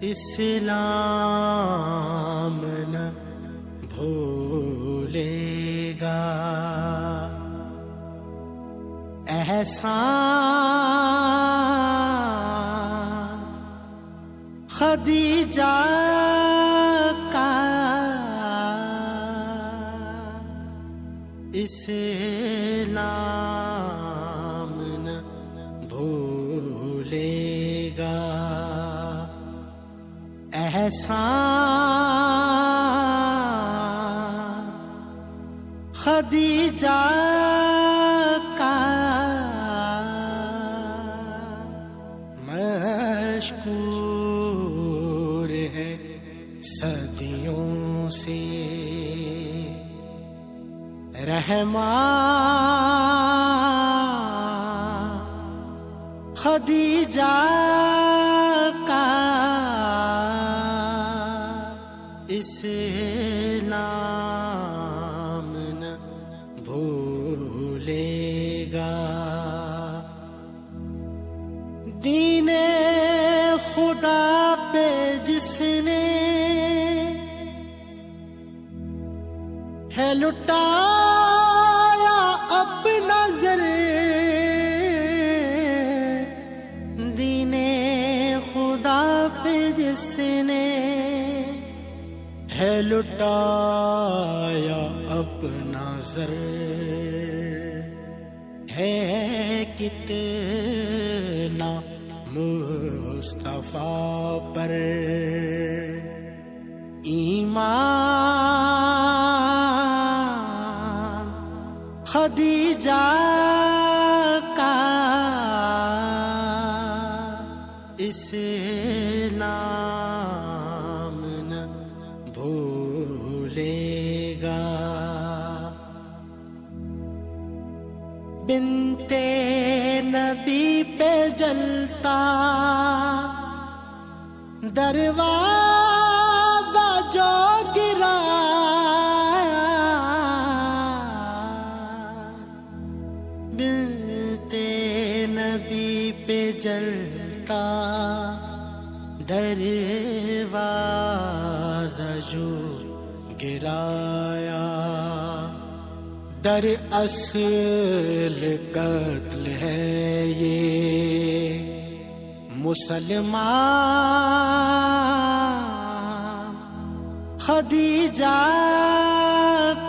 اسلام نہ بھولے گا، احسان خدیجہ کا اسلام نہ بھولے گا، احسان خدیجہ کا مشکور ہے صدیوں سے رحمان خدیجہ کا اسلام نہ بھولے گا، دین خدا پہ جس نے ہے لٹایا اپنا زر، دین خدا پہ جس نے ہے لٹایا اپنا زر، ہے کتنا مصطفیٰ پر ایمان خدیجہ کا اسلام نہ بھولے گا، بنت نبی پہ جلتا دروازہ جو گرایا، بنت نبی پہ جلتا دروازہ جو گرایا، در اصل قتل ہے یہ مسلمان خدیجہ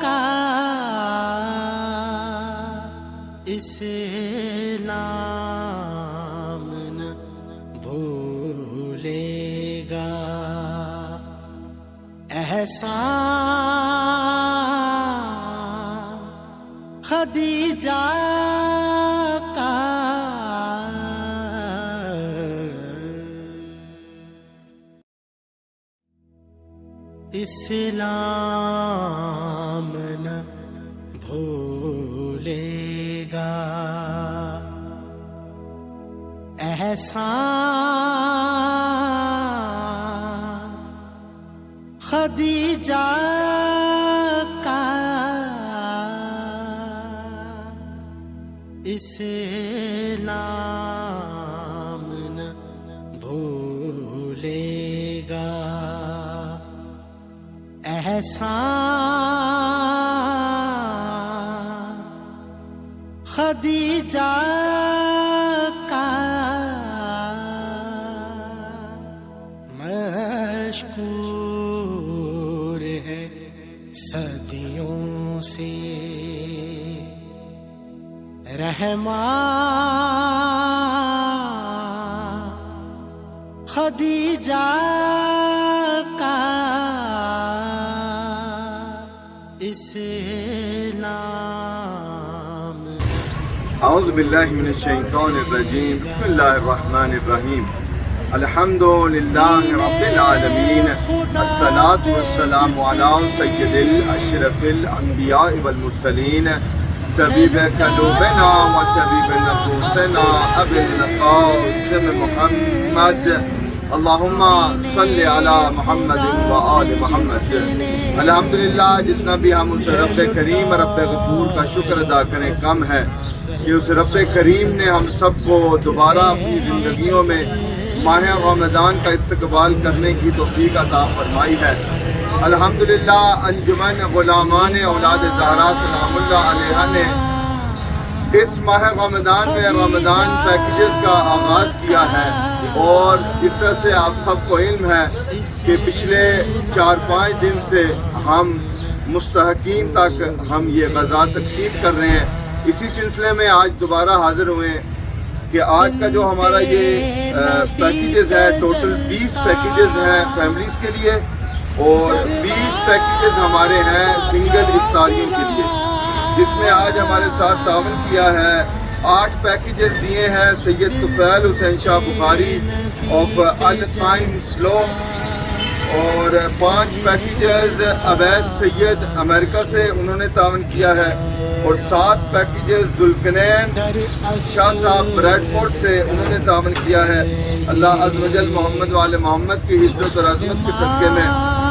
کا اسلام نہ بھولے گا، احسان خدیجہ کا اسلام نہ بھولے گا، احسان خدیجہ کا اسلام نہ بھولے گا، احسان خدیجہ کا مشکور ہے صدیوں سے رحمان خدیجہ کا اسلام۔ اعوذ باللہ من الشیطان الرجیم، بسم اللہ الرحمن الرحیم، الحمد للہ رب العالمین، الصلاة والسلام علی سید الاشرف الانبیاء والمرسلین، طبیب قلوبنا و طبیب نفوسنا ابی القاسم محمد، اللہم صلی علی محمد و آل محمد۔ الحمدللہ جتنا بھی ہم اس رب کریم رب غفور کا شکر ادا کریں کم ہے کہ اس رب کریم نے ہم سب کو دوبارہ اپنی زندگیوں میں ماہ رمضان کا استقبال کرنے کی توفیق عطا فرمائی ہے۔ الحمدللہ انجمن غلامان اولاد زہرا سلام اللہ علیہ نے اس ماہ رمضان میں رمضان پیکیجز کا آغاز کیا ہے، اور اس طرح سے آپ سب کو علم ہے کہ پچھلے 4-5 دن سے ہم مستحقین تک ہم یہ غذا تقسیم کر رہے ہیں۔ اسی سلسلے میں آج دوبارہ حاضر ہوئے ہیں کہ آج کا جو ہمارا یہ پیکیجز ہے، ٹوٹل 20 پیکیجز ہیں فیملیز کے لیے، اور 20 پیکیجز ہمارے ہیں سنگل افطاریوں کے لیے، جس میں آج ہمارے ساتھ تعاون کیا ہے۔ 8 پیکیجز دیے ہیں سید طفیل حسین شاہ بخاری آف القائن سلو، اور 5 پیکیجز اویس سید امریکہ سے انہوں نے تعاون کیا ہے، اور 7 پیکیجز ذوالکنین شاہ صاحب بریڈ فورڈ سے انہوں نے تعاون کیا ہے۔ اللہ عز و جل محمد وآل محمد کی عزت اور عظمت کے صدقے میں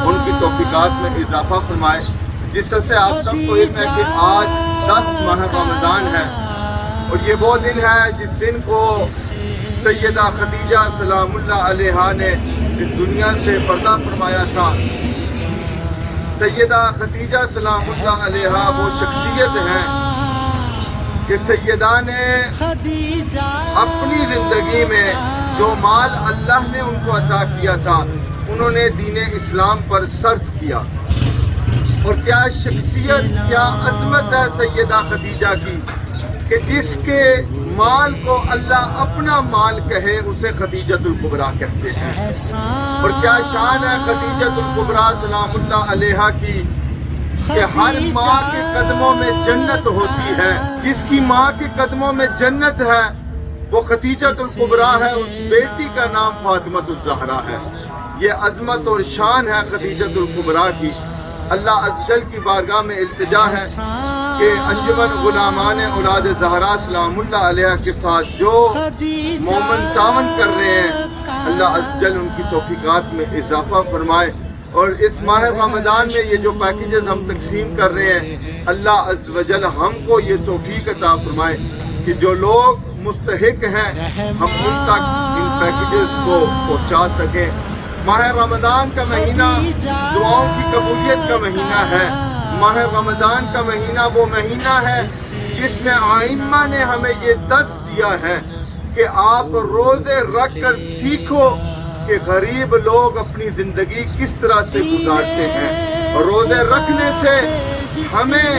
ان کی توفیقات میں اضافہ فرمائے۔ جس طرح سے آپ سب کو علم ہے کہ آج 10 ماہ رمضان ہے، اور یہ وہ دن ہے جس دن کو سیدہ خدیجہ سلام اللہ علیہا نے اس دنیا سے پردہ فرمایا تھا۔ سیدہ خدیجہ سلام اللہ علیہا وہ شخصیت ہیں کہ سیدہ نے اپنی زندگی میں جو مال اللہ نے ان کو عطا کیا تھا انہوں نے دین اسلام پر صرف کیا، اور کیا شخصیت، کیا عظمت ہے سیدہ خدیجہ کی کہ جس کے مال کو اللہ اپنا مال کہے اسے خدیجۃ الکبریٰ کہتے ہیں۔ اور کیا شان ہے خدیجۃ الکبریٰ سلام اللہ علیہا کی کہ ہر ماں کے قدموں میں جنت ہوتی ہے۔ جس کی ماں کے قدموں میں جنت ہے وہ خدیجۃ الکبریٰ ہے، اس بیٹی کا نام فاطمۃ الزہرا ہے۔ یہ عظمت اور شان ہے خدیجۃ الکبریٰ کی۔ اللہ عز و جل کی بارگاہ میں التجا ہے کہ انجمن غلامان اولاد زہرا سلام اللہ علیہ کے ساتھ جو مومن تعاون کر رہے ہیں، اللہ عز و جل ان کی توفیقات میں اضافہ فرمائے۔ اور اس ماہ رمضان میں یہ جو پیکیجز ہم تقسیم کر رہے ہیں، اللہ عز و جل ہم کو یہ توفیق عطا فرمائے کہ جو لوگ مستحق ہیں ہم ان تک ان پیکیجز کو پہنچا سکیں۔ ماہ رمضان کا مہینہ دعاؤں کی قبولیت کا مہینہ ہے۔ ماہ رمضان کا مہینہ وہ مہینہ ہے جس میں آئمہ نے ہمیں یہ درس دیا ہے کہ آپ روزے رکھ کر سیکھو کہ غریب لوگ اپنی زندگی کس طرح سے گزارتے ہیں۔ اور روزے رکھنے سے ہمیں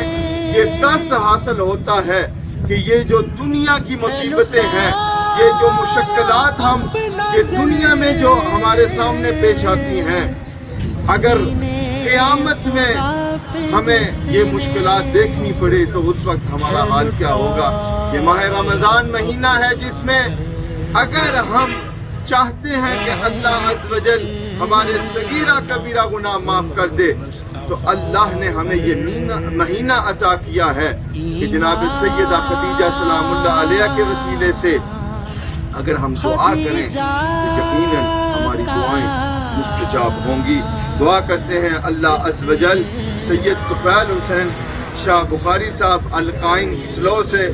یہ درس حاصل ہوتا ہے کہ یہ جو دنیا کی مصیبتیں ہیں، یہ جو مشکلات ہم یہ دنیا میں جو ہمارے سامنے پیش آتی ہیں، اگر قیامت میں ہمیں یہ مشکلات دیکھنی پڑے تو اس وقت ہمارا حال کیا ہوگا۔ یہ ماہ رمضان مہینہ ہے جس میں اگر ہم چاہتے ہیں کہ اللہ عز و جل ہمارے صغیرہ کبیرہ گناہ معاف کر دے، تو اللہ نے ہمیں یہ مہینہ عطا کیا ہے کہ جناب سیدہ خدیجہ سلام اللہ علیہ کے وسیلے سے اگر ہم دعا کریں تو یقیناً ہماری دعائیں مستجاب ہوں گی۔ دعا کرتے ہیں اللہ عز و جل سید طفیل حسین شاہ بخاری صاحب القائن سلو سے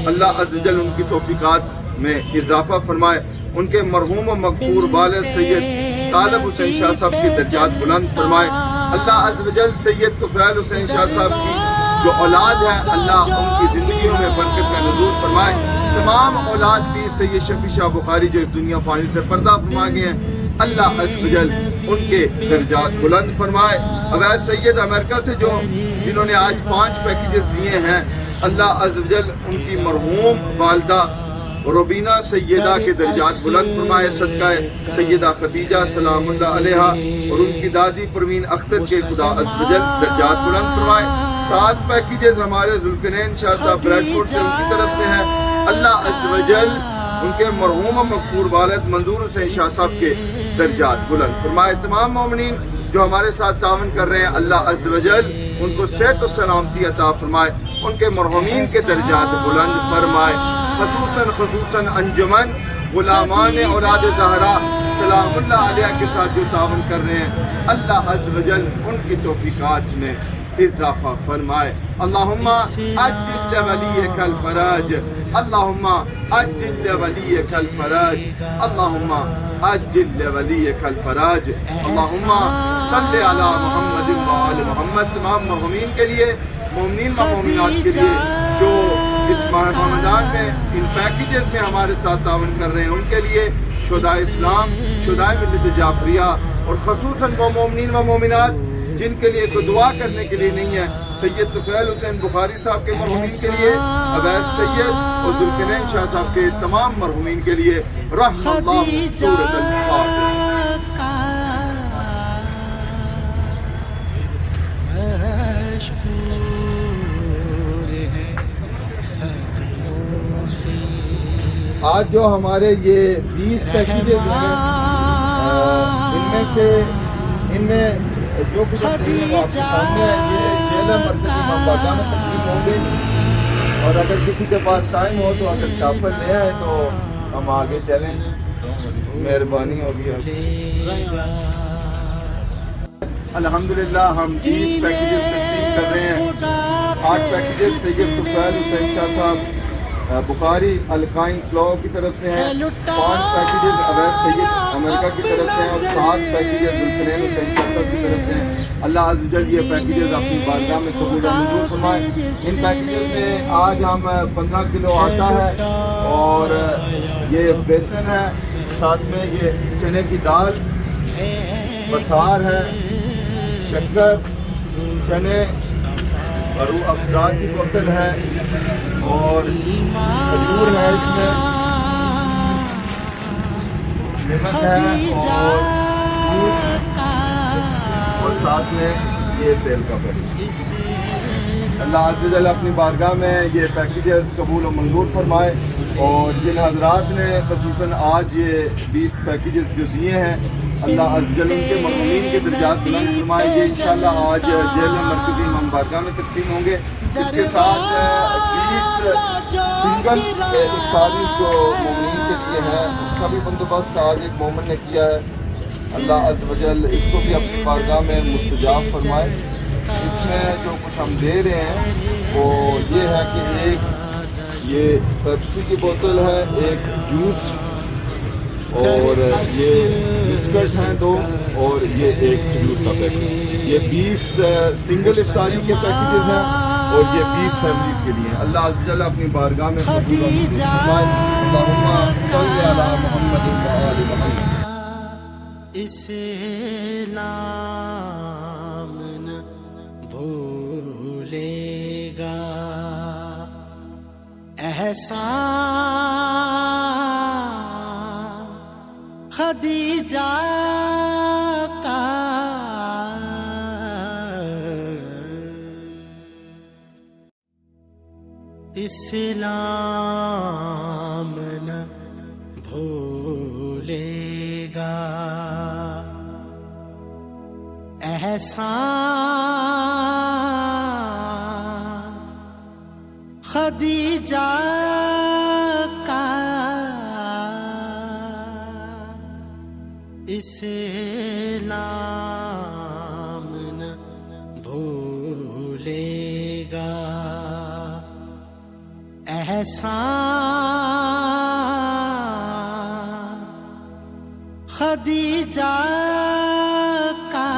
اللہ عز و جل ان کی توفیقات میں اضافہ فرمائے، ان کے مرحوم و مغفور والد سید طالب حسین شاہ صاحب کے درجات بلند فرمائے۔ اللہ عز و جل سید طفیل حسین شاہ صاحب کی جو اولاد ہے اللہ ان کی زندگیوں میں برکت کا نزول فرمائے۔ تمام اولاد بھی سید شفیع شاہ بخاری جو اس دنیا فانی سے پردہ فرما گئے ہیں، اللہ عز و جل ان کے درجات بلند فرمائے۔ اویس سید امریکہ سے جنہوں نے آج 5 پیکیجز دیے ہیں، اللہ عز و جل ان کی مرحوم والدہ روبینہ سیدہ کے درجات بلند فرمائے، صدقہ سیدہ خدیجہ سلام اللہ علیہا، اور ان کی دادی پروین اختر کے خدا عز و جل درجات بلند فرمائے۔ 7 پیکیجز ہمارے ذوالکنین شاہ صاحب بریڈ فورڈ سے ان کی طرف سے ہیں، اللہ عز و جل ان کے مرحوم و مغفور والد منظور حسین شاہ صاحب کے درجات بلند فرمائے۔ تمام مومنین جو ہمارے ساتھ تعاون کر رہے ہیں، اللہ عز و جل ان کو صحت و سلامتی عطا فرمائے، ان کے مرحومین کے درجات بلند فرمائے۔ خصوصاً انجمن غلامان اولاد زہرا سلام اللہ علیہ کے ساتھ جو تعاون کر رہے ہیں، اللہ عز و جل ان کی توفیقات میں اضافہ فرمائے. اللہم عجل لولیک الفرج، اللہم عجل لولیک الفرج، اللہم عجل لولیک الفرج. اللہم صلی علی محمد و آل محمد. تمام مرحومین کے لیے، مومنین و مومنات کے لیے جو اس ماہ رمضان میں ان پیکیجز میں ہمارے ساتھ تعاون کر رہے ہیں، ان کے لیے شہدائے اسلام، شہدائے ملت جعفریہ، اور خصوصاً وہ مومنین و مومنات جن کے لیے کوئی دعا کرنے کے لیے نہیں ہے، سید طفیل حسین بخاری صاحب کے مرحومین کے لیے، اویس سید اور ذوالقرنین شاہ صاحب کے تمام مرحومین کے لیے رحم اللہ سورۃ الفاتحہ. آج جو ہمارے یہ 20 پیکیجز ہیں، ان میں جو کچھ آپ کے سامنے ہے، یہ جیلہ مرکزی امام باقا میں تقسیم ہوں گے، اور اگر کسی کے پاس ٹائم ہو تو اگر شاپر لے آئے تو ہم آگے چلیں. مہربانی ہوگی. الحمدللہ ہم 20 پیکیجز تقسیم کر رہے ہیں. 8 پیکیجز سید طفیل حسین شاہ صاحب بخاری القائم فلو کی طرف سے ہیں، 5 پیکیجز اویس سید امریکہ کی طرف سے ہیں، اور 7 پیکیجز ذوالقرنین حسین شاہ صاحب کی طرف سے ہیں. اللہ عز و جل یہ پیکیجز اپنی بارگاہ میں قبول و منظور فرمائے. ان پیکیجز میں آج ہم 15 کلو آٹا ہے، اور یہ بیسن ہے، ساتھ میں یہ چنے کی دال، بسار ہے، شکر، چنے، اور افطار کی بوتل ہے، اور کھجور ہے، اس میں نمک ہے، اور ساتھ میں یہ تیل کا پیکٹ. اللہ عز و جل اپنی بارگاہ میں یہ پیکیجز قبول و منظور فرمائے. اور جن حضرات نے خصوصاً آج یہ 20 پیکیجز جو دیے ہیں، اللہ عز و جل ان کے مرحومین کے درجات بلند فرمائے. یہ انشاءاللہ آج جیل مرکزی امام بارگاہ میں تقسیم ہوں گے. اس کے ساتھ 20 سنگل افطاری جو مومنین کے لیے ہے، اس کا بھی بندوبست آج ایک مومن نے کیا ہے. اللہ عز و جل اس کو بھی اپنی بارگاہ میں مستجاب فرمائے. اس میں جو کچھ ہم دے رہے ہیں وہ یہ ہے کہ ایک یہ پیپسی کی بوتل ہے، ایک جوس، اور یہ بسکٹ ہیں 2، اور یہ ایک کھجور کا پیکٹ. یہ 20 سنگل افطاری کے پیکیجز ہیں، اور یہ 20 فیملیز کے لیے ہیں. اللہ عز و جل اپنی بارگاہ میں قبول و منظور فرمائے. اللہم صلی علی محمد و آل محمد. اسلام نہ بھولے گا احسان خدیجہ کا، اسلام نہ بھولے گا احسان خدیجہ کا، اسلام نہ بھولے گا احسان خدیجہ کا.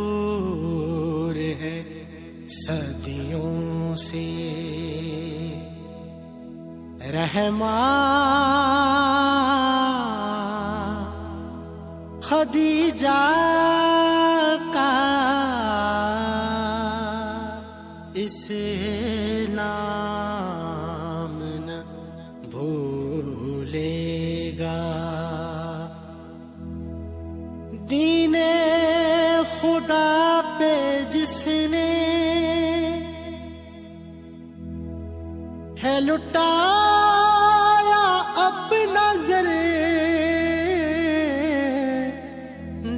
مشکور ہے صدیوں سے رحمان خدیجہ کا، اسلام نہ بھولے گا دین خدا پہ جس نے ہے لٹایا اپنا زر،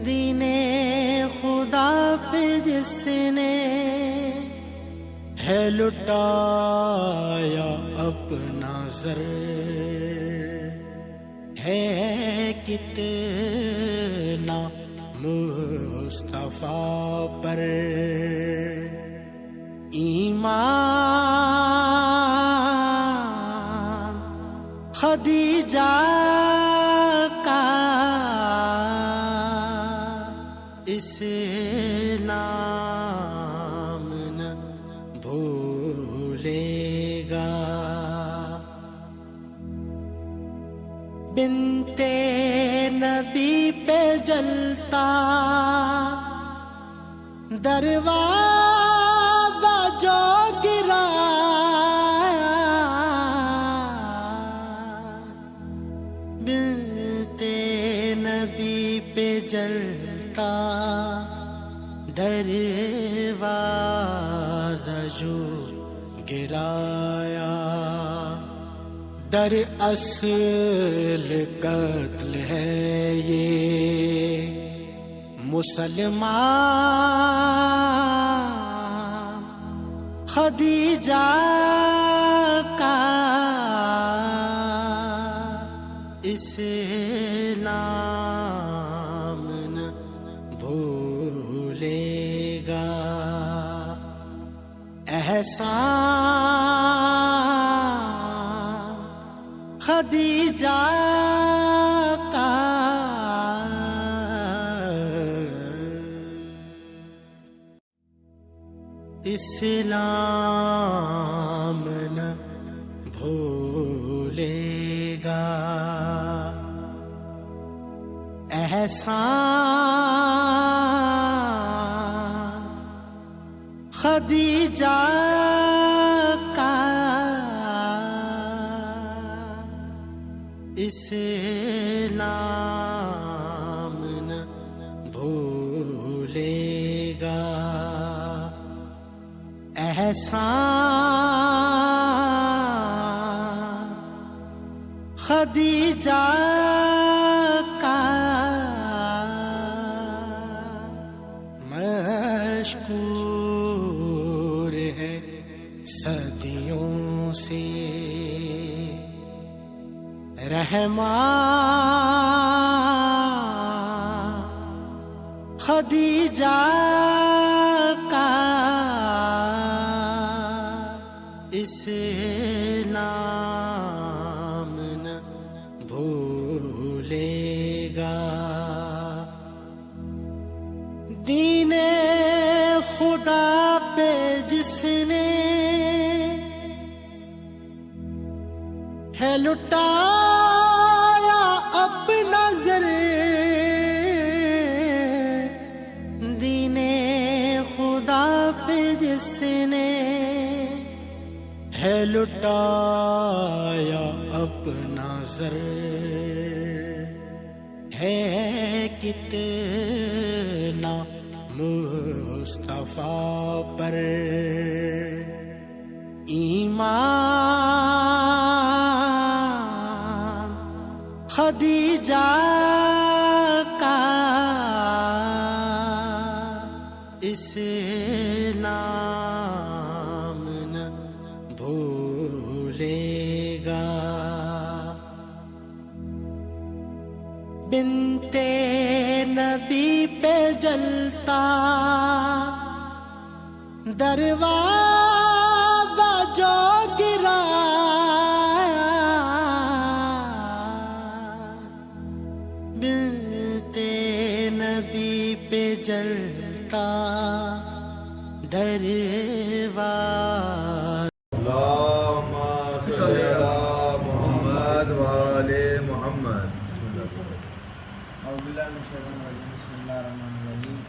دین خدا پہ جس نے ہے لٹایا اپنا زر، ہے کتنا کتنا مصطفیٰ پر ایمان، خدیجہ کا اسلام نہ بھولے گا، بنتے نبی پہ جلتا دروازہ جو گرایا، بنتے نبی پہ جلتا دروازہ جو گرایا، در اصل قتل ہے یہ مسلمان، خدیجہ کا اسلام نہ بھولے گا، احسان خدیجہ کا اسلام نہ بھولے گا، احسان خدیجہ کا اسلام نہ بھولے گا، احسان خدیجہ کا مشکور ہے صدیوں سے رحمان، خدیجہ کا اسلام نہ بھولے گا، دین خدا پہ جس نے ہے لٹایا اپنا زر، دین خدا پہ جس نے ہے لٹایا اپنا زر، ہے کتنا مصطفیٰ پر ایمان، خدیجہ کا اسلام نہ بھولے گا، بنتے نبی پہ جلتا دروازہ جو گرایا، بنتے نبی پہ جلتا دروازہ، اللہم صلی علی محمد وآل محمد۔ اعوذ باللہ من الشیطان الرجیم، بسم اللہ الرحمن الرحیم،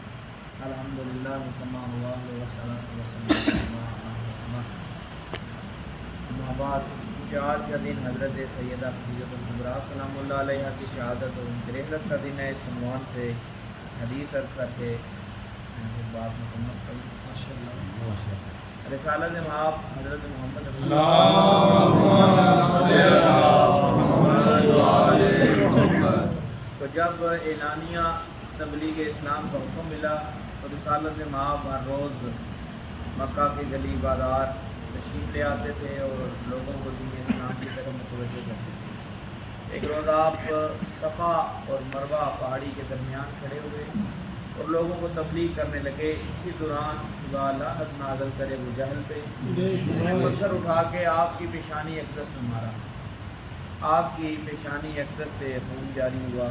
الحمدللہ کما ہوا والصلاۃ والسلام علی محمد۔ اما بعد، کہ آج کا دن حضرت سیدہ خدیجہ الکبریٰ سلام اللہ علیہا کی شہادت اور ان کی رحلت کا دن ہے، اس عنوان سے حدیث عرض کر کے بات مکمل کری۔ رسالت مآب حضرت محمد تو جب اعلانیہ تبلیغ اسلام کا حکم ملا تو رسالت مآب ہر روز مکہ کے گلی بازار تشریف لے آتے تھے اور لوگوں کو دین اسلام کی طرف متوجہ کرتے تھے۔ ایک روز آپ صفا اور مروہ پہاڑی کے درمیان کھڑے ہوئے اور لوگوں کو تبلیغ کرنے لگے. اسی دوران خدا لعنت نازل کرے ابو جہل پہ، اس نے پتھر اٹھا کے آپ کی پیشانی اقدس میں مارا. آپ کی پیشانی اقدس سے خون جاری ہوا.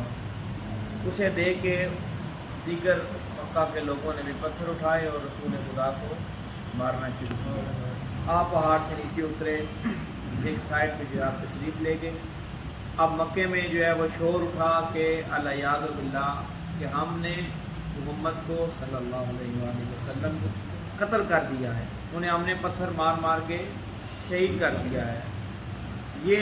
اسے دیکھ کے دیگر مکہ کے لوگوں نے بھی پتھر اٹھائے اور رسول خدا کو مارنا شروع کیا. آپ پہاڑ سے نیچے اترے، ایک سائڈ پہ جو آپ تشریف لے گئے. اب مکے میں جو ہے وہ شور اٹھا کہ الیاذ باللہ کہ ہم نے محمد کو صلی اللہ علیہ وآلہ وسلم کو قتل کر دیا ہے، انہیں ہم نے پتھر مار مار کے شہید کر دیا ہے. یہ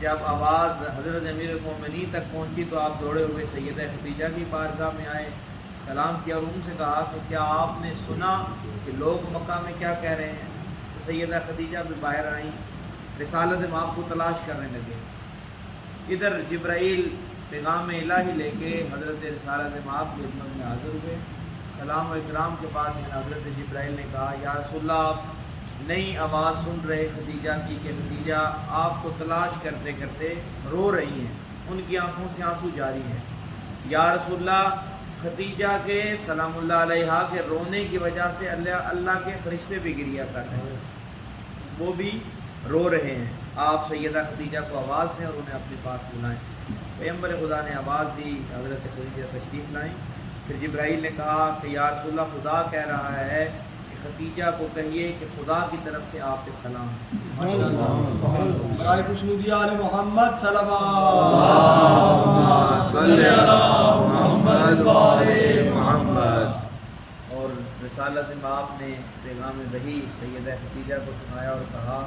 جب آواز حضرت امیر المومنین تک پہنچی تو آپ دوڑے ہوئے سیدہ خدیجہ کی بارگاہ میں آئے، سلام کیا اور ان سے کہا کہ کیا آپ نے سنا کہ لوگ مکہ میں کیا کہہ رہے ہیں؟ تو سیدہ خدیجہ بھی باہر آئیں، رسالت مآب کو تلاش کرنے لگے. ادھر جبرائیل پیغام الہی لے کے حضرت رسالت مآب کی خدمت میں حاضر ہوئے. سلام و اکرام کے بعد حضرت جبرائیل نے کہا یا رسول اللہ آپ نئی آواز سن رہے خدیجہ کی کہ خدیجہ آپ کو تلاش کرتے کرتے رو رہی ہیں، ان کی آنکھوں سے آنسو جاری ہیں. یا رسول اللہ خدیجہ کے سلام اللہ علیہ کے رونے کی وجہ سے اللہ کے فرشتے بھی گریہ کر رہے ہیں، وہ بھی رو رہے ہیں. آپ سیدہ خدیجہ کو آواز دیں اور انہیں اپنے پاس بلائیں. پیغمبر خدا نے آواز دی، حضرت خدیجہ تشریف لائیں. پھر جبرائیل نے کہا کہ یا رسول اللہ خدا کہہ رہا ہے کہ خدیجہ کو کہیے کہ خدا کی طرف سے آپ پہ سلام. برائے خوشنودی آل محمد صلی محمد. اور رسالت مآب نے پیغام وحی سیدہ خدیجہ کو سنایا اور کہا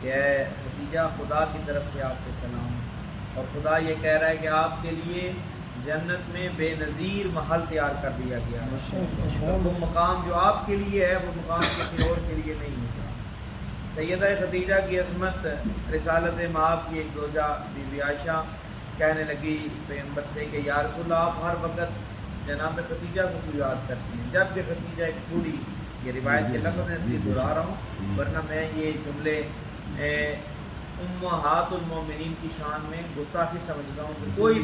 کہ اے خدیجہ خدا کی طرف سے آپ پہ سلام، اور خدا یہ کہہ رہا ہے کہ آپ کے لیے جنت میں بے نظیر محل تیار کر دیا گیا ہے. وہ مقام جو آپ کے لیے ہے وہ مقام کسی اور کے لیے نہیں ہوتا. سیدہ خدیجہ کی عظمت رسالت مآب کی ایک زوجہ بی بی عائشہ کہنے لگی پیغمبر سے کہ یا رسول اللہ آپ ہر وقت جناب خدیجہ کو کیوں یاد کرتی ہیں جبکہ خدیجہ ایک بوڑھی، یہ روایت کے لفظ ہیں اس کی دہرا رہا ہوں ورنہ میں یہ جملے امہات المومنین کی شان میں گستاخی سمجھتا ہوں کہ کوئی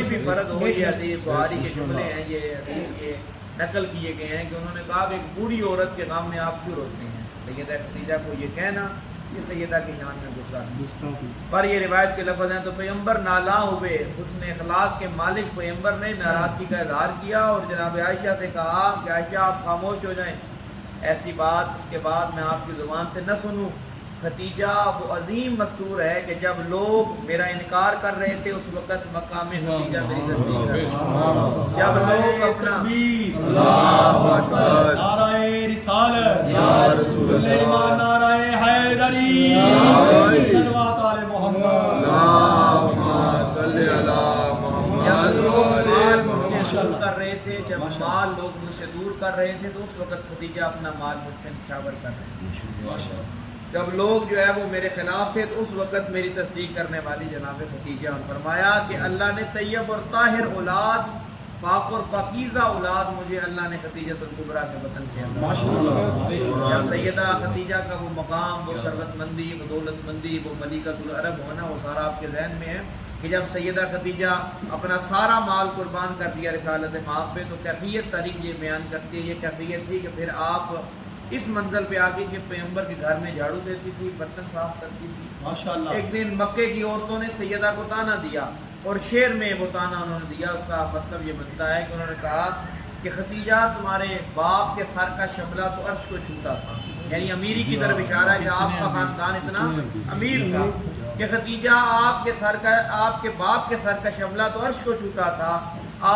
بھی فرد ہو. یہ حدیث بخاری کے جملے ہیں، یہ حدیث کے نقل کیے گئے ہیں کہ انہوں نے کہا کہ ایک بوڑھی عورت کے غم میں آپ کیوں روتے ہیں. سیدہ خدیجہ کو یہ کہنا یہ سیدہ کی شان میں گستاخی. پر یہ روایت کے لفظ ہیں. تو پیغمبر نالا ہوئے، حسن اخلاق کے مالک پیغمبر نے ناراضگی کا اظہار کیا اور جناب عائشہ سے کہا کہ عائشہ آپ خاموش ہو جائیں، ایسی بات اس کے بعد میں آپ کی زبان سے نہ سنوں. خدیجہ وہ عظیم مستور ہے کہ جب لوگ میرا انکار کر رہے تھے اس وقت مکہ میں خدیجہ میری تصدیق کر رہی. جب لوگ اپنا نعرہ رسالت یا رسول اللہ، نعرہ حیدری، صلوات علی محمد، اللہم صلی علی محمد. جب لوگ مال مجھ سے دور کر رہے تھے، جب مال لوگ مجھ سے دور کر رہے تھے تو اس وقت خدیجہ اپنا مال مجھ سے نشاور کر رہے تھے. جب لوگ جو ہے وہ میرے خلاف تھے تو اس وقت میری تصدیق کرنے والی جناب خدیجہ. اور فرمایا کہ اللہ نے طیب اور طاہر اولاد، پاک اور پاکیزہ اولاد مجھے اللہ نے خدیجۃ الکبریٰ کے وطن سے عطا. جب سیدہ خدیجہ کا وہ مقام، وہ ثروت مندی، وہ دولت مندی، وہ ملکۃ العرب ہونا، وہ سارا آپ کے ذہن میں ہے کہ جب سیدہ خدیجہ اپنا سارا مال قربان کر دیا رسالت مآب پہ تو کیفیت تاریخ یہ بیان کرتی ہے. یہ کیفیت تھی کہ پھر آپ اس منزل پہ آ کے کہ پیغمبر کے گھر میں جھاڑو دیتی تھی، برتن صاف کرتی تھی. ماشاءاللہ. ایک دن مکے کی عورتوں نے سیدہ کو تانا دیا اور شعر میں وہ تانا انہوں نے دیا. اس کا مطلب یہ بنتا ہے کہ انہوں نے کہا کہ خدیجہ تمہارے باپ کے سر کا شملہ تو عرش کو چھوتا تھا، یعنی امیری کی طرف اشارہ ہے کہ آپ کا خاندان اتنا امیر تھا کہ خدیجہ آپ کے باپ کے سر کا شملہ تو عرش کو چھوتا تھا.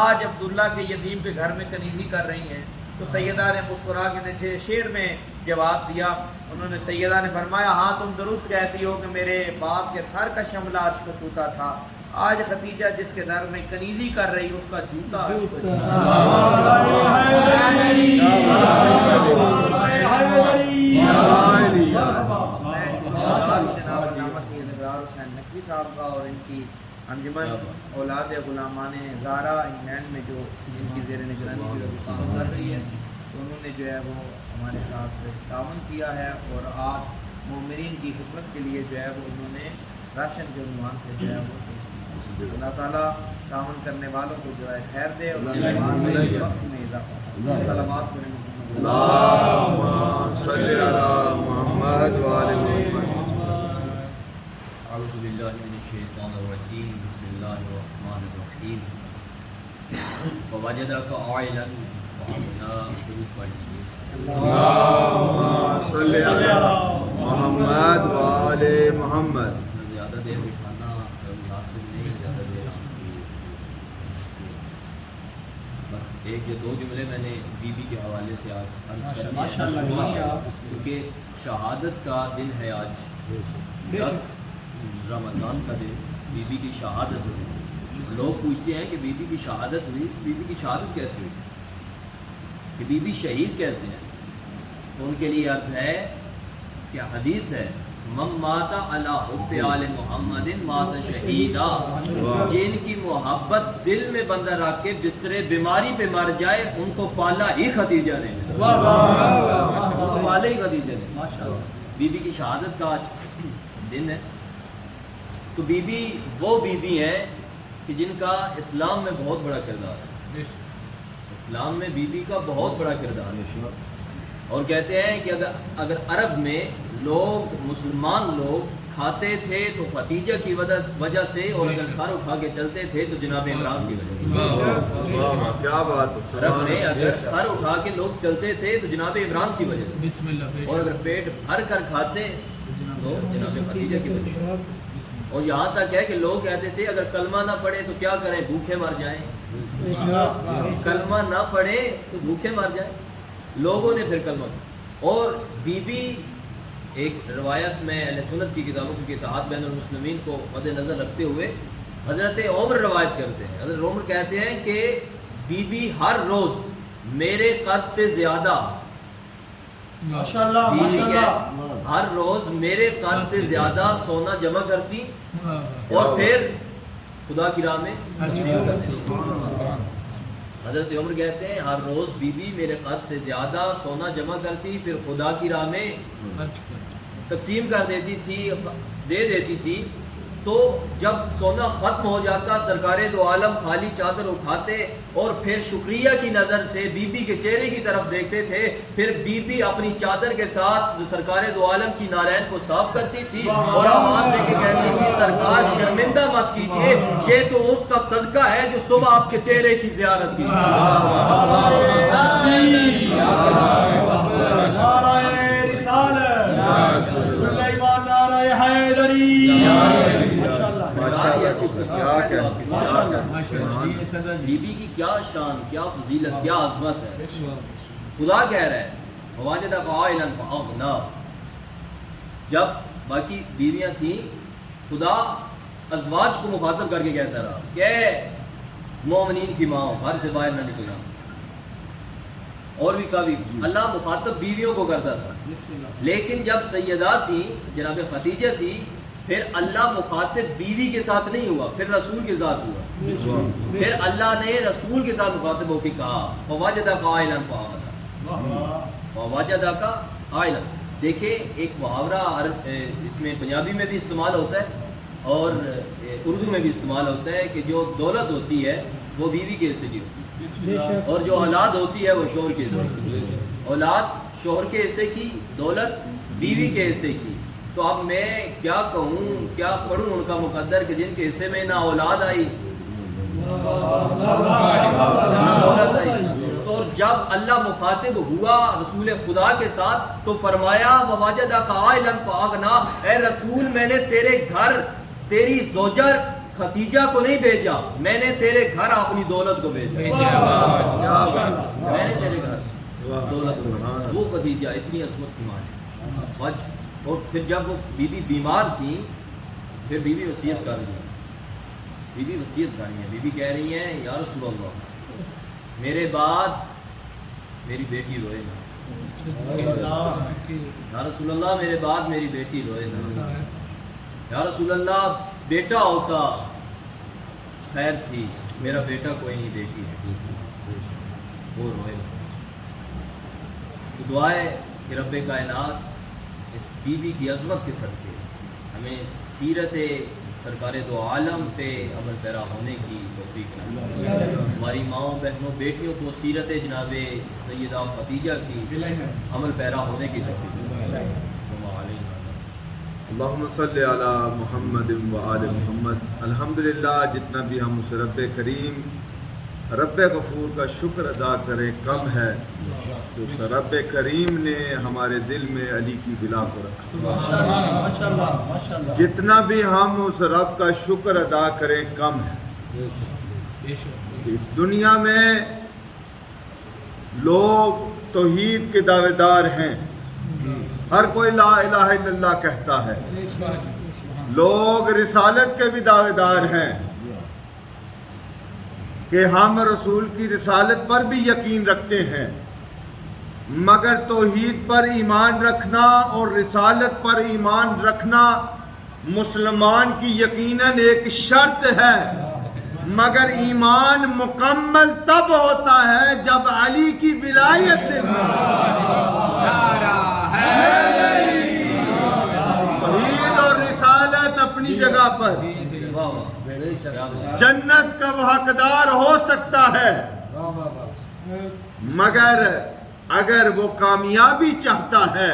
آج عبداللہ کے یتیم کے گھر میں کنیزی کر رہی ہیں. تو سیدہ نے مسکرا کے شعر میں جواب دیا. انہوں نے سیدہ نے فرمایا ہاں تم درست کہتی ہو کہ میرے باپ کے سر کا شملہ عرش کو چھوتا تھا. آج خدیجہ جس کے در میں کنیزی کر رہی اس کا جوتا عرش کو صاحب کا اور ان کی انجمن اولاد غلامان زارا انگلینڈ میں جو ان کی زیر نگرانی جو کام کر رہی ہے انہوں نے جو ہے وہ ہمارے ساتھ تعاون کیا ہے. اور آپ مومنین کی خدمت کے لیے جو ہے وہ انہوں نے راشن کے عنوان سے جو ہے وہ اللہ تعالیٰ تعاون کرنے والوں کو جو ہے خیر دے اور وقت میں اضافہ فرمائے۔ صلوات پڑھیں محمد اللہم صلی علی محمد وآل محمد۔ اعوذ باللہ من الشیطان الرجیم، بسم اللہ الرحمن الرحیم۔ ووجدک عائلا فأغنی، درود پڑھ لیجیے۔ اللہم صلی علی محمد وآل محمد۔ زیادہ دیر بٹھانا مناسب نہیں، زیادہ دیر آپ کی بس ایک یا دو جملے میں نے بی بی کے حوالے سے آج عرض کرنے ہیں، کیونکہ شہادت کا دن ہے آج، 10 رمضان کا دن، بی بی کی شہادت ہوئی۔ لوگ پوچھتے ہیں کہ بی بی کی شہادت ہوئی، بی بی کی شہادت کیسے ہوئی، کہ بی بی شہید کیسے ہیں؟ تو ان کے لیے عرض ہے کہ حدیث ہے، من مات علی حب آل محمد مات شہیدا، جن کی محبت دل میں بندہ رکھ کے بستر بیماری پہ مر جائے ان کو پالا ہی ختیجہ نے، ان کو پالا ہی ختیجہ نے۔ بی بی کی شہادت کا آج دن ہے۔ تو بی بی وہ بی بی ہیں کہ جن کا اسلام میں بہت بڑا کردار ہے، اسلام میں بی بی کا بہت بڑا کردار ہے۔ اور کہتے ہیں کہ اگر عرب میں لوگ، مسلمان لوگ کھاتے تھے تو ختیجہ کی وجہ سے، اور اگر سر اٹھا کے چلتے تھے تو جناب عمران کی وجہ سے۔ کیا بات ہے۔ عرب میں اگر سر اٹھا کے لوگ چلتے تھے تو جناب عمران کی وجہ سے، اور اگر پیٹ بھر کر کھاتے تو جناب ختیجہ کی وجہ سے۔ اور یہاں تک ہے کہ لوگ کہتے تھے اگر کلمہ نہ پڑھے تو کیا کریں، بھوکے مر جائیں، کلمہ نہ پڑھے تو بھوکے مر جائیں۔ لوگوں نے پھر کلمہ، اور بی بی ایک روایت میں اہل سنت کی کتابوں کی اتحاد بین المسلمین کو مد نظر رکھتے ہوئے حضرت عمر روایت کرتے ہیں، حضرت عمر کہتے ہیں کہ بی بی ہر روز میرے قد سے زیادہ، ماشاءاللہ بی بی ماشاءاللہ، ہر روز میرے قد سے زیادہ سونا جمع کرتی اور پھر خدا کی راہ میں تقسیم کرتی۔ حضرت عمر کہتے ہیں ہر روز بی بی میرے قد سے زیادہ سونا جمع کرتی، پھر خدا کی راہ میں تقسیم کر دیتی تھی، دے دیتی تھی۔ تو جب سونا ختم ہو جاتا سرکار دو عالم خالی چادر اٹھاتے اور پھر شکریہ کی نظر سے بی بی کے چہرے کی طرف دیکھتے تھے، پھر بی بی اپنی چادر کے ساتھ سرکار دو عالم کی نالین کو صاف کرتی تھی اور آواز دے کے کہتی تھی سرکار شرمندہ مت کیجیے، یہ تو اس کا صدقہ ہے جو صبح آپ کے چہرے کی زیارت کی۔ نعرہ رسالت، سلیمان نعرہ حیدری، ماشاءاللہ بی بی کی کیا شان، کیا فضیلت، کیا عظمت ہے۔ خدا کہہ رہا ہے وواجدک عائلا فأغنی، جب باقی بیویاں تھیں خدا ازواج کو مخاطب کر کے کہتا رہا کہ مومنین کی ماں گھر سے باہر نہ نکلنا، اور بھی کبھی اللہ مخاطب بیویوں کو کرتا تھا، لیکن جب سیدہ تھی جناب ختیجہ تھی پھر اللہ مخاطب بیوی کے ساتھ نہیں ہوا، پھر رسول کے ساتھ ہوا، پھر اللہ نے رسول کے ساتھ مخاطب ہو کے کہا فوجدک عائلا فأغنی، فوجدک عائلا۔ دیکھیں ایک محاورہ اس میں پنجابی میں بھی استعمال ہوتا ہے اور اردو میں بھی استعمال ہوتا ہے کہ جو دولت ہوتی ہے وہ بیوی کے حصے کی ہوتی ہے، اور جو اولاد ہوتی ہے وہ شوہر کے حصے کی، اولاد شوہر کے حصے کی، دولت بیوی کے حصے کی۔ تو اب میں کیا کہوں، کیا پڑھوں ان کا مقدر کہ جن کے حصے میں نہ اولاد آئی نہ دولت آئی۔ تو جب اللہ مخاطب ہوا رسول خدا کے ساتھ تو فرمایا وواجدک عائلا فأغنی، اے رسول میں نے تیرے گھر تیری زوجہ ختیجہ کو نہیں بھیجا، میں نے تیرے گھر اپنی دولت کو بھیجا، میں نے تیرے گھر دولت کو بھیجا۔ وہ ختیجہ اتنی عظمت کی ماں ہے۔ اور پھر جب وہ بی بی بیمار تھی پھر بی بی وصیت کر رہی ہے، بی بی وصیت کر رہی ہے، بی بی کہہ رہی ہیں یا رسول اللہ میرے بعد میری بیٹی روئے نا، یا رسول اللہ میرے بعد میری بیٹی روئے نا، یا رسول اللہ بیٹا ہوتا خیر تھی، میرا بیٹا کوئی نہیں، بیٹی ہے وہ روئے نا۔ تو دعا ہے کہ رب کائنات اس بی بی کی عظمت کے صدقے ہمیں سیرت سرکار دو عالم پہ عمل پیرا ہونے کی توفیق نصیب ہماری ماؤں بہنوں بیٹیوں کو سیرت جناب سیدہ خدیجہ کی عمل پیرا ہونے کی توفیق اللہم صلی علی محمد و آل محمد. الحمدللہ جتنا بھی ہم اس رب کریم رب غفور کا شکر ادا کریں کم ہے. تو اس رب کریم نے ہمارے دل میں علی کی بلا کو رکھا. جتنا بھی ہم اس رب کا شکر ادا کریں کم ہے. اس دنیا میں لوگ توحید کے دعوے دار ہیں، ہر کوئی لا الہ الا اللہ کہتا ہے. لوگ رسالت کے بھی دعوے دار ہیں کہ ہم رسول کی رسالت پر بھی یقین رکھتے ہیں، مگر توحید پر ایمان رکھنا اور رسالت پر ایمان رکھنا مسلمان کی یقیناً ایک شرط ہے. مگر ایمان مکمل تب ہوتا ہے جب علی کی ولایت دل میں توحید اور رسالت اپنی جگہ پر. جنت کا وہ حقدار ہو سکتا ہے، مگر اگر وہ کامیابی چاہتا ہے،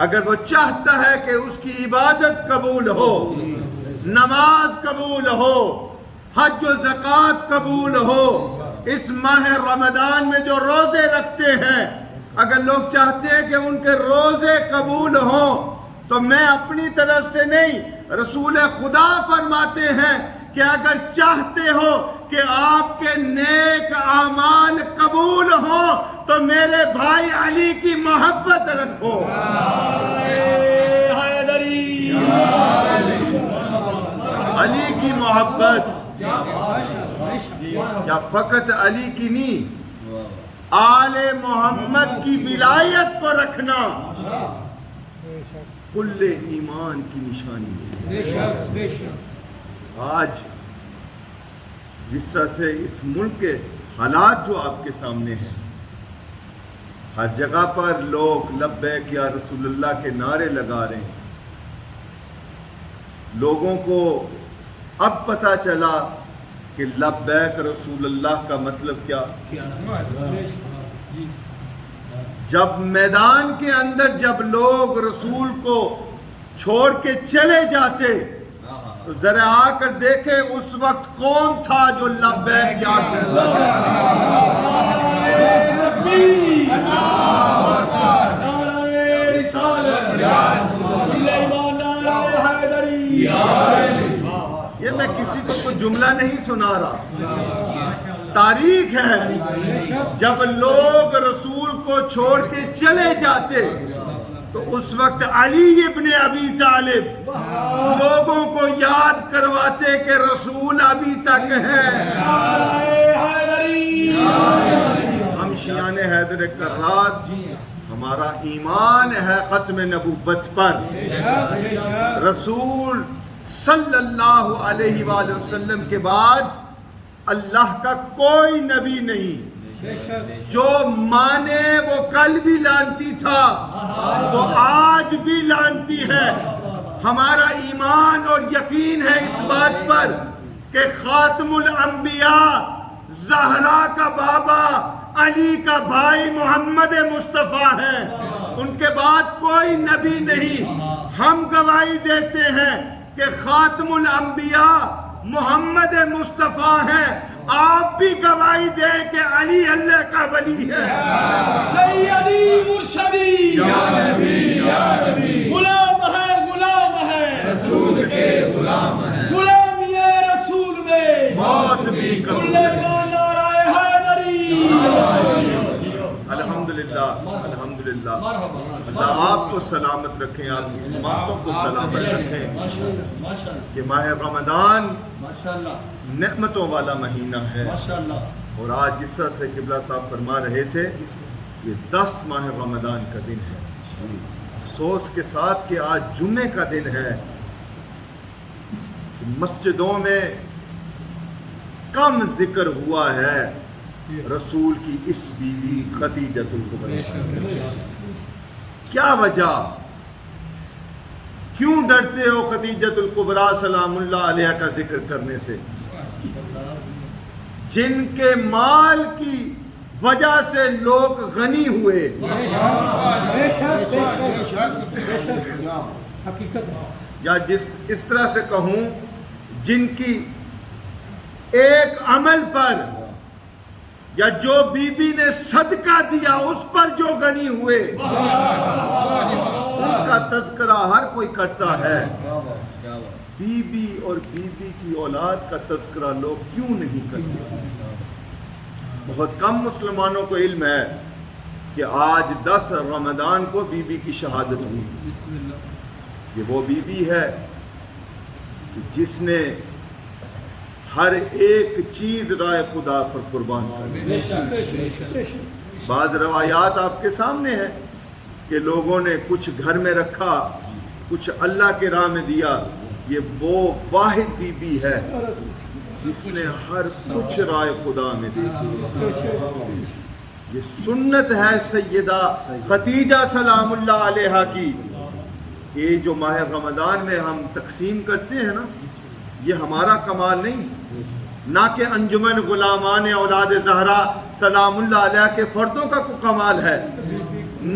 اگر وہ چاہتا ہے کہ اس کی عبادت قبول ہو، نماز قبول ہو، حج و زکوٰۃ قبول ہو، اس ماہ رمضان میں جو روزے رکھتے ہیں اگر لوگ چاہتے ہیں کہ ان کے روزے قبول ہوں تو میں اپنی طرف سے نہیں، رسول خدا فرماتے ہیں کہ اگر چاہتے ہو کہ آپ کے نیک اعمال قبول ہوں تو میرے بھائی علی کی محبت رکھو. علی کی محبت یا فقط علی کی نہیں، آل محمد کی ولایت کو رکھنا کل ایمان کی نشانی ہے. آج جس طرح سے اس ملک کے حالات جو آپ کے سامنے ہیں، ہر جگہ پر لوگ لبیک یا رسول اللہ کے نعرے لگا رہے ہیں. لوگوں کو اب پتہ چلا کہ لبیک رسول اللہ کا مطلب کیا. جب میدان کے اندر جب لوگ رسول کو چھوڑ کے چلے جاتے تو ذرا آ کر دیکھیں اس وقت کون تھا جو لبیک یا رسول یہ میں کسی کو کوئی جملہ نہیں سنا رہا، تاریخ ہے. جب لوگ رسول کو چھوڑ کے چلے جاتے تو اس وقت علی ابن ابی طالب لوگوں کو یاد کرواتے کہ رسول ابھی تک ہے. ہم شیعان حیدر کرات، ہمارا ایمان ہے ختم نبوت پر. رسول صلی اللہ علیہ وآلہ وسلم کے بعد اللہ کا کوئی نبی نہیں. جو مانے وہ کل بھی لانتی تھا، وہ آج بھی لانتی ہے. ہمارا ایمان اور یقین ہے اس بات پر کہ خاتم الانبیاء، زہرا کا بابا، علی کا بھائی محمد مصطفیٰ ہے. ان کے بعد کوئی نبی نہیں. ہم گواہی دیتے ہیں کہ خاتم الانبیاء محمد مصطفیٰ ہے. آپ بھی گواہی دیں کہ علی اللہ کا ولی ہے. سیدی مرشدی یا نبی یا نبی، غلام ہے غلام ہے رسول کے غلام ہے، غلامی رسول میں موت بھی کل ایمان نعرہ حیدری. الحمدللہ الحمدللہ. اللہ آپ کو سلامت رکھیں، آپ کی سماعتوں کو سلامت رکھیں. کہ ماہ رمضان نعمتوں والا مہینہ ہے، اور آج جس طرح سے قبلہ صاحب فرما رہے تھے یہ 10 ماہ رمضان کا دن ہے. افسوس کے ساتھ کہ آج جمعے کا دن ہے. مسجدوں میں کم ذکر ہوا ہے رسول کی اس بیوی خدیجۃ الکبریٰ. کیا وجہ؟ کیوں ڈرتے ہو خدیجۃ الکبریٰ سلام اللہ علیہ کا ذکر کرنے سے؟ جن کے مال کی وجہ سے لوگ غنی ہوئے، یا اس طرح سے کہوں جن کی ایک عمل پر یا جو بی بی نے صدقہ دیا اس پر جو غنی ہوئے، ان کا تذکرہ ہر کوئی کرتا ہے، بی بی اور بی بی کی اولاد کا تذکرہ لوگ کیوں نہیں کرتے؟ بہت کم مسلمانوں کو علم ہے کہ آج 10 رمضان کو بی بی کی شہادت ہوئی۔ یہ وہ بی بی ہے جس نے ہر ایک چیز رائے خدا پر قربان کر دی۔ بعض روایات آپ کے سامنے ہیں کہ لوگوں نے کچھ گھر میں رکھا، کچھ اللہ کے راہ میں دیا۔ یہ وہ واحد بی بی ہے جس نے ہر کچھ رائے خدا میں دی۔ یہ سنت ہے سیدہ خدیجہ سلام اللہ علیہ کی۔ یہ جو ماہ رمضان میں ہم تقسیم کرتے ہیں نا، یہ ہمارا کمال نہیں، نہ کہ انجمن غلامان اولاد زہرا سلام اللہ علیہ کے فردوں کا کوئی کمال ہے،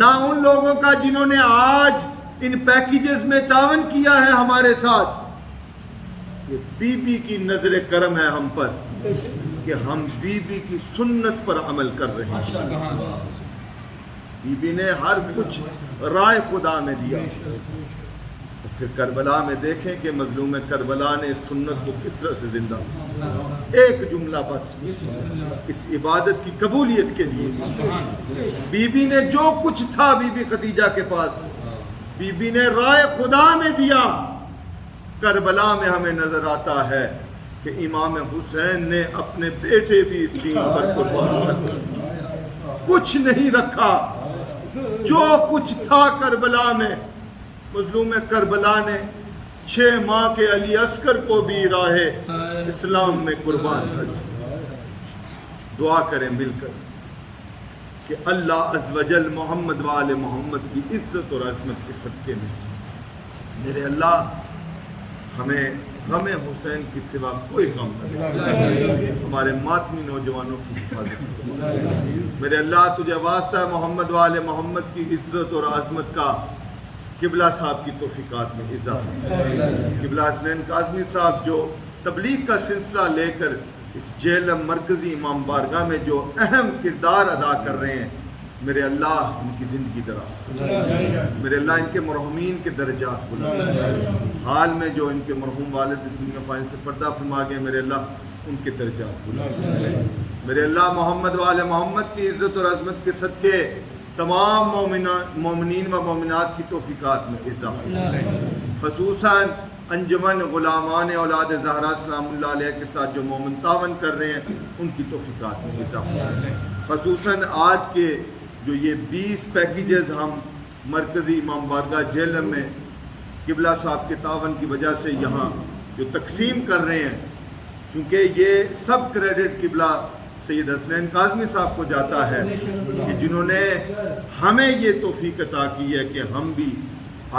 نہ ان لوگوں کا جنہوں نے آج ان پیکیجز میں تعاون کیا ہے ہمارے ساتھ۔ یہ بی بی کی نظر کرم ہے ہم پر کہ ہم بی بی کی سنت پر عمل کر رہے ہیں۔ بی بی نے ہر کچھ رائے خدا میں دیا۔ تو پھر کربلا میں دیکھیں کہ مظلوم کربلا نے سنت کو کس طرح سے زندہ، ایک جملہ بس اس عبادت کی قبولیت کے لیے بی بی نے جو کچھ تھا بی بی خدیجہ کے پاس، بی بی نے رائے خدا میں دیا۔ کربلا میں ہمیں نظر آتا ہے کہ امام حسین نے اپنے بیٹے بھی اس دین پر قربان کر دیا، کچھ نہیں رکھا۔ جو کچھ تھا کربلا میں، مظلوم کربلا نے 6 ماہ کے علی اصغر کو بھی راہ اسلام میں قربان کر دیا۔ دعا کریں مل کر کہ اللہ عز و جل محمد و آل محمد کی عزت اور عظمت کے صدقے میں میرے اللہ ہمیں غم حسین کی سوا کوئی غم نہ، ہمارے ماتمی نوجوانوں کی حفاظت کرے۔ میرے اللہ تجھے واسطہ ہے محمد و آل محمد کی عزت اور عظمت کا، قبلہ صاحب کی توفیقات میں اضافہ۔ قبلہ حسنین کاظمی صاحب جو تبلیغ کا سلسلہ لے کر اس جیلم مرکزی امام بارگاہ میں جو اہم کردار ادا کر رہے ہیں، میرے اللہ ان کی زندگی دراز، میرے اللہ ان کے مرحومین کے درجات بلند، حال میں جو ان کے مرحوم والد دنیا فانی سے پردہ فرما گئے، میرے اللہ ان کے درجات بلند، میرے اللہ محمد و آل محمد کی عزت اور عظمت کے صدقے تمام مومنین و مومنات کی توفیقات میں اضافہ، خصوصاً انجمن غلامان اولاد زہرا سلام اللہ علیہ کے ساتھ جو مومن تعاون کر رہے ہیں ان کی توفیقات میں اضافہ، خصوصاً آج کے جو یہ 20 پیکیجز ہم مرکزی امام بارگاہ جیلم میں قبلہ صاحب کے تعاون کی وجہ سے یہاں جو تقسیم کر رہے ہیں، چونکہ یہ سب کریڈٹ قبلہ سید حسنین کاظمی صاحب کو جاتا ہے کہ جنہوں نے ہمیں یہ توفیق عطا کی ہے کہ ہم بھی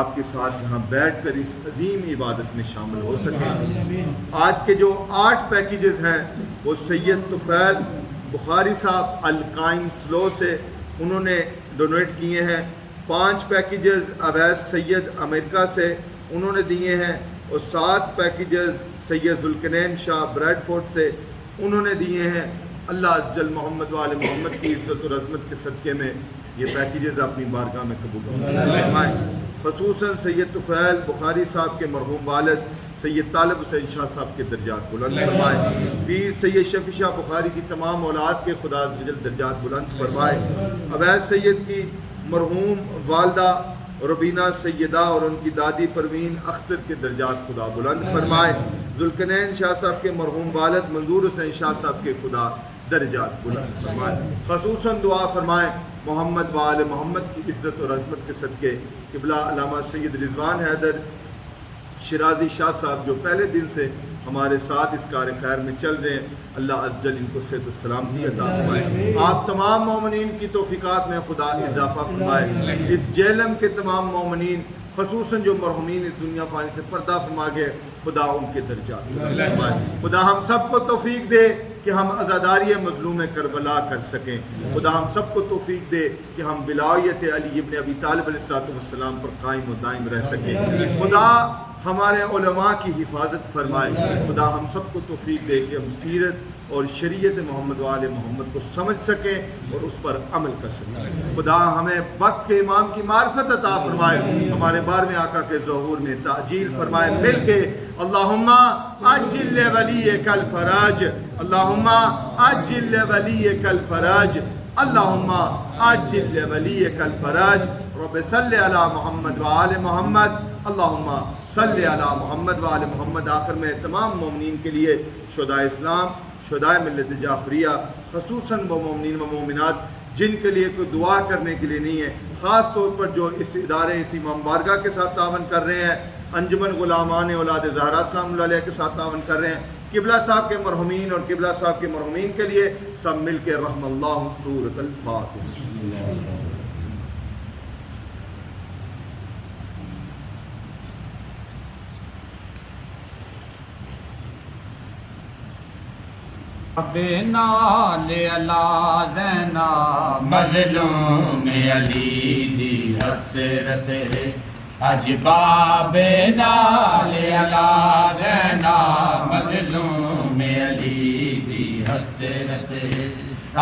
آپ کے ساتھ یہاں بیٹھ کر اس عظیم عبادت میں شامل ہو سکیں۔ آج کے جو 8 پیکیجز ہیں وہ سید طفیل بخاری صاحب القائم سلو سے انہوں نے ڈونیٹ کیے ہیں، 5 پیکیجز اویس سید امریکہ سے انہوں نے دیے ہیں، اور 7 پیکیجز سید ذوالقرنین شاہ بریڈ فورٹ سے انہوں نے دیے ہیں۔ اللہ عز جل محمد و آل محمد کی عزت اور عظمت کے صدقے میں یہ پیکیجز اپنی بارگاہ میں قبول فرمائیں، خصوصاً سید طفیل بخاری صاحب کے مرحوم والد سید طالب حسین شاہ صاحب کے درجات بلند فرمائے، پیر سید شفیع شاہ بخاری کی تمام اولاد کے خدا عز و جل درجات بلند فرمائے، اویس سید کی مرحوم والدہ ربینہ سیدہ اور ان کی دادی پروین اختر کے درجات خدا بلند فرمائے، ذوالقرنین شاہ صاحب کے مرحوم والد منظور حسین شاہ صاحب کے خدا درجات بلند فرمائے، خصوصاً دعا فرمائیں محمد و آل محمد کی عزت اور عظمت کے صدقے قبلہ علامہ سید رضوان حیدر شیرازی شاہ صاحب جو پہلے دن سے ہمارے ساتھ اس کار خیر میں چل رہے ہیں، اللہ عز جل ان کو صحت و سلامتی عطا فرمائے، آپ تمام مومنین کی توفیقات میں خدا اضافہ فرمائے، اس جیلم کے تمام مومنین خصوصاً جو مرحومین اس دنیا فانی سے پردہ فرما گئے، خدا ان کے درجات فرمائے۔ خدا ہم سب کو توفیق دے کہ ہم عزاداری مظلوم کربلا کر سکیں۔ خدا ہم سب کو توفیق دے کہ ہم ولایت علی ابن ابی طالب علیہ السلام پر قائم و دائم رہ سکیں۔ خدا ہمارے علماء کی حفاظت فرمائے۔ خدا ہم سب کو توفیق دے کہ ہم سیرت اور شریعت محمد و آل محمد کو سمجھ سکیں اور اس پر عمل کر سکیں۔ خدا ہمیں وقت کے امام کی معرفت عطا فرمائے، ہمارے 12ویں آقا کے ظہور میں تعجیل فرمائے۔ مل کے اللہم عجل ولیک الفرج، اللہم عجل ولیک الفرج، اللہم عجل ولیک الفرج۔ رب صلی علی محمد و آل محمد، اللہم صلی علی محمد و آل محمد۔ آخر میں تمام مومنین کے لیے شہدائے اسلام، شہدائے ملت جعفریہ، خصوصاً وہ مومنین و مومنات جن کے لیے کوئی دعا کرنے کے لیے نہیں ہے، خاص طور پر جو اس ادارے اسی امام بارگاہ کے ساتھ تعاون کر رہے ہیں، انجمن غلامان اولاد زہرا سلام اللہ علیہ کے ساتھ تعاون کر رہے ہیں، قبلہ صاحب کے مرحومین اور قبلہ صاحب کے مرحومین کے لیے سب مل کے رحم اللہ سورۃ الفاتحہ۔ نال علا زینب مظلوم علی دی حسرت، اج باب نال علا زینب مظلوم علی دی حسرت،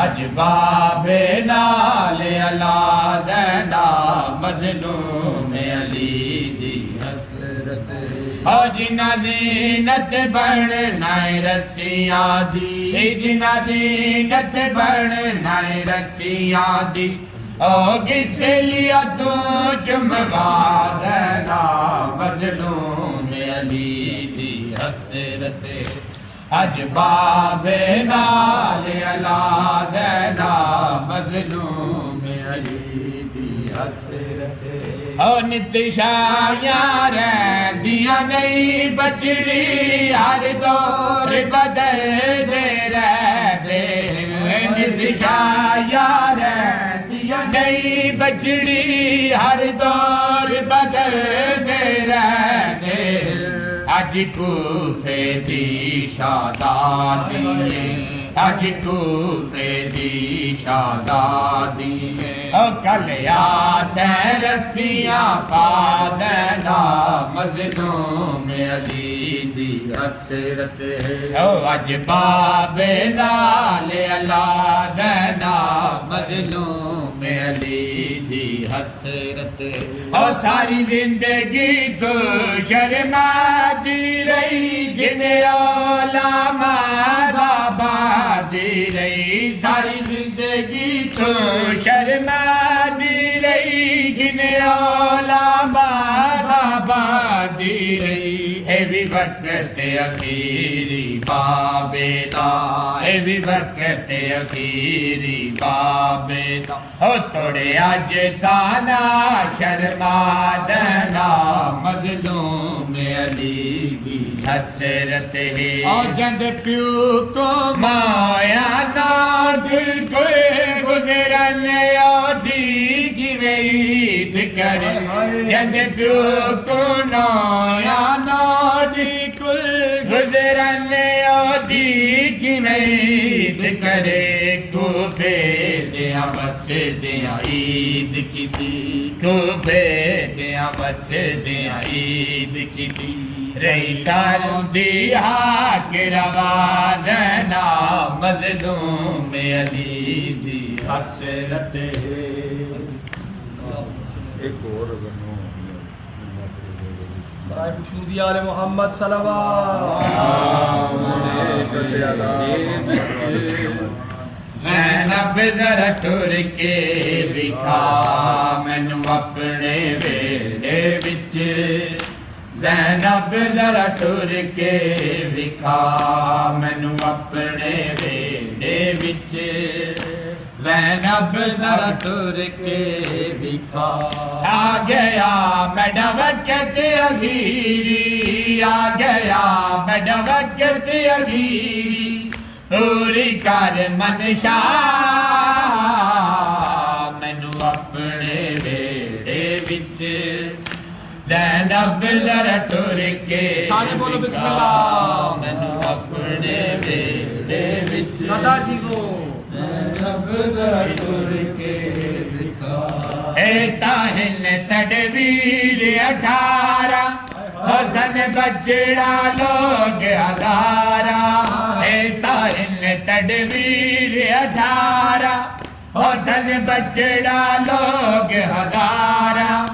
اج باب نال علا زینب مظلوم علی دی حسرت، جنا زینت بڑھنا رسیاں دی، جنا زینت بڑھنا رسیاں دی، او کس لیا تو چمگا زینا مظلوم علی دی حسرت، اج باب نال علا زینا مظلوم علی دی حسرت، او نتشایاں رہندیاں نہیں بچڑی، ہر دور بدل دے رہندے، نتشایاں رہندیاں نہیں بچڑی، ہر دور بدل دے رہندے، اج کوفے دی شادادی، اج کوفے دی شادادی، او کل یاسین رسیاں پا دینا مظلوم علی دی حسرت، او اج باب نال علا دینا مظلوم علی دی حسرت، او ساری زندگی تو شرماتی رہی، گن علماء آبادی رہی، ساری زندگی تو شرماتی رہی، گن علماء آبادی رہی، اے بھی وقت اخیری بابے دا، اے بھی وقت اخیری بابے دا، او توڑے اج تانا شرما دینا مظلوم علی دی حسرت ہے، او جند پیو کو مایا نا دل کوئی گزرن آدھی کی وید کرے، جند پیو کو نایا نا دل کوئی گزرن آدھی کی وید کرے، کوفے دیا بس دیا عید کی دی، کوفے دیا بس دیا عید کی دی، رہی سالوں دی حق روا زینا مظلوم علی دی حسرت، ایک اور برائے مشہودی آل محمد صلوات، زینب ذرا ٹر کے وکھا مینوں اپنے ویڑے وچ، زینب ذرا ٹر کے وکھا مینوں اپنے ویڑے وچ، زینب ذرا ٹر کے وکھا، آ گیا میڈا وقت اخیری، آ گیا میڈا وقت اخیری، پوری کر منشا مینوں اپنے ویڑے وچ، زینب ذرا ٹر کے سارے بولو بسم اللہ مینوں اپنے ویڑے وچ صدا جیو زینب ذرا ٹر کے دکھا اے تاہن تدبیر 18 حسن بچڑا لوگ ہزارہ اے تاہن تدبیر 18 حسن بچڑا لوگ ہزارہ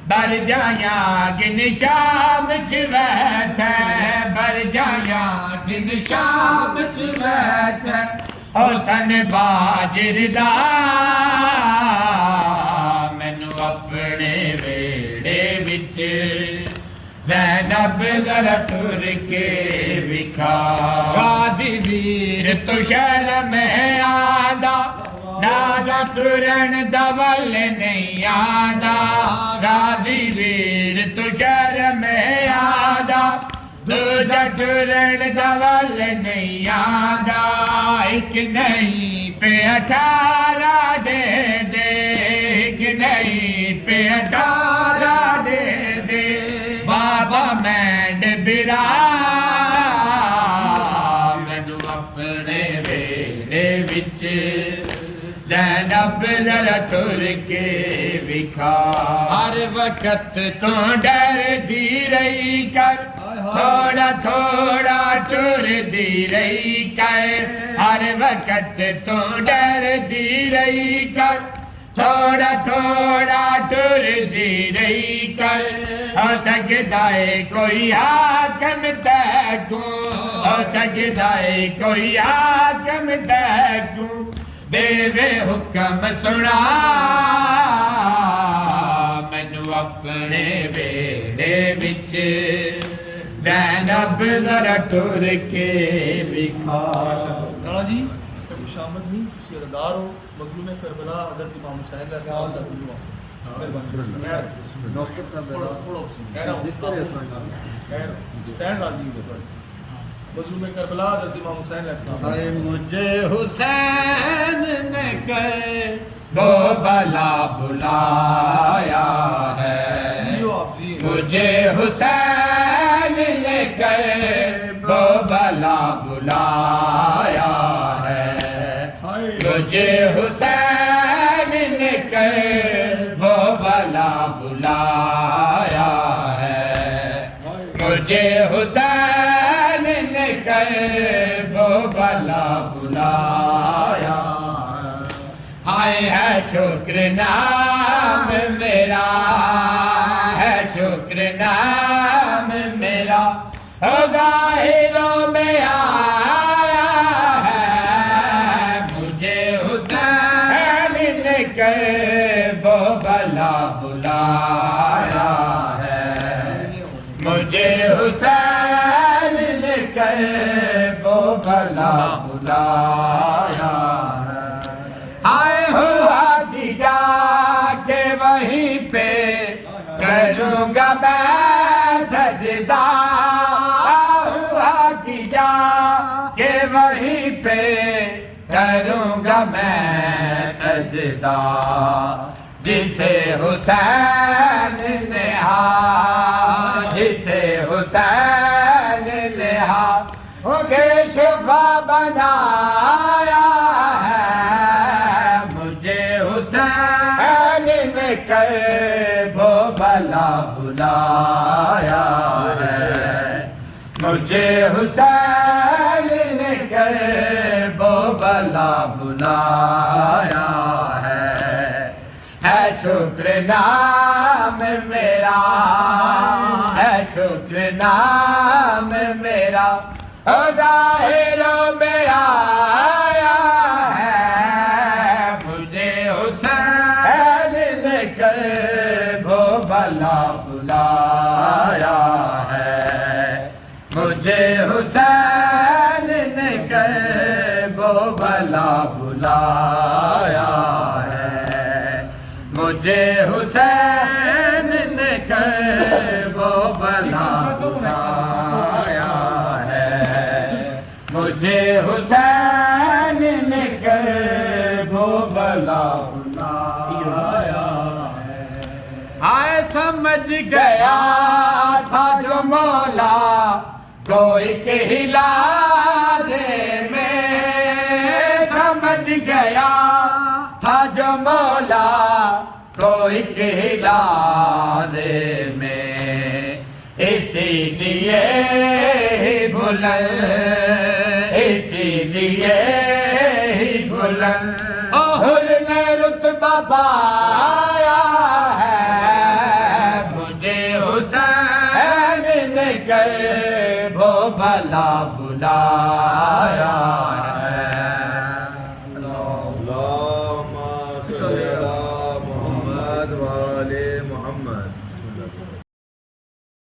بر جایاں گن شام چ ویسے بر جایاں گن شام چ ویسے حسن باجر دا مینوں اپنے ویڑے وچ زینب ذرا ٹر کے وکھا غازی ویر تو شرم آندا نادا ٹرن دا ول نہیں آندا غازی ویر تو شرم آندا دوجا ٹرن دا ول نہیں آندا ایک نہیں پہ 18 دے دے ایک نہیں پہ 18 دے دے بابا مینڈ برا مینوں اپنے ویڑے وچ زینب ذرا ٹر کے وکھا ہر وقت تو ڈر دی رہی کر تھوڑا تھوڑا ٹر دی رہی کر ہر وقت تو ڈر دی رہی کر تھوڑا تھوڑا ٹر دی رہی کر ہو سکتا ہے کوئی حاکم تیکوں ہو سکتا ہے کوئی حاکم تیکوں دے وے حکم سنا مینوں اپنے ویڑے وچ زینب ذرا ٹر کے وکھا رانا جی خوشامد نہیں سردار ہو مظلوم کربلا حضرت امام حسین علیہ السلام کا دلوا حسین راضی مظلوم کربلا حضرت امام حسین علیہ السلام مجھے حسین نے کر وہ بلا بلایا ہے مجھے حسین نے کر وہ بلا بلایا ہے مجھے حسین نے کر وہ بلا بلایا ہے مجھے حسین نے کر وہ بلا بلایا ہائے ہے شکر نام میرا ہے شکر نام میرا ظاہروں میں آیا ہے مجھے حسین نے کر وہ بلا بلایا ہے مجھے حسین نے کر وہ بلا بلایا ہے آئے ہوا کی جا کے وہیں پہ کروں گا میں سجدہ ہوا کی جا کے وہیں پہ کروں گا میں سجدہ جسے حسین نے جسے حسین نے کے شفا بنایا ہے مجھے حسین نے کر وہ بلا بلایا ہے مجھے حسین نے کر وہ بلا بلایا ہے شکر نام میرا ہے شکر نام میرا ظاہروں میں آیا ہے مجھے حسین نے کر وہ بلا بلایا ہے مجھے حسین نے کر وہ بلا بلایا ہے مجھے حسین نے کر وہ بلا بلایا ہے مجھے حسین نے کر وہ بلا بلایا ہے آئے سمجھ گیا مولا کوئی کہلا میں سمجھ گیا تھا جو مولا کوئی کہلا میں اسی لیے ہی بلند اسی لیے ہی بلند حر نے رتبہ پایا ہے مجھے حسین نے کہ وہ بھلا بلایا ہے اللہ